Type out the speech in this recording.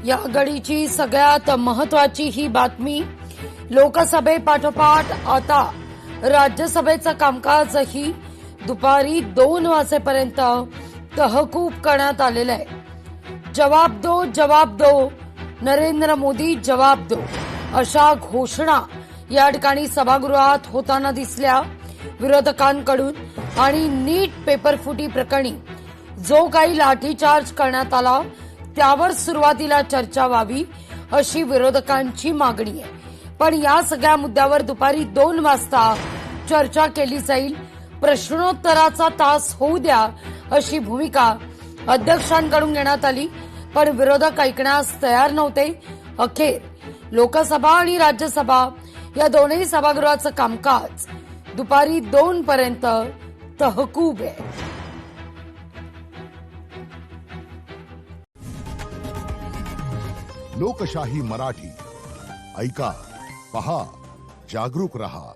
या घडीची सगळ्यात महत्वाची ही बातमी, लोकसभेपाठोपाठ आता राज्यसभेचं कामकाजही दुपारी 2 वाजेपर्यंत तहकूब करण्यात आलेलं आहे. जवाब दो, जवाब दो, नरेंद्र मोदी जवाब दो, अशा घोषणा या ठिकाणी सभागृहात होताना दिसल्या विरोधकांकडून. आणि नीट पेपरफुटी प्रकरणी जो काही लाठीचार्ज करण्यात आला त्यावर सुरुवातीला चर्चा व्हावी अशी विरोधकांची मागणी आहे. पण या सगळ्या मुद्द्यावर दुपारी 2 वाजता चर्चा केली जाईल. प्रश्नोत्तराचा तास होऊ द्या अशी भूमिका अध्यक्षांकडून घेण्यात आली, पण विरोधक ऐकण्यास तयार नव्हते. अखेर लोकसभा आणि राज्यसभा या दोन्ही सभागृहाचं कामकाज दुपारी 2 पर्यंत तहकूब आहे. लोकशाही मराठी ऐका, पहा, जागरूक रहा.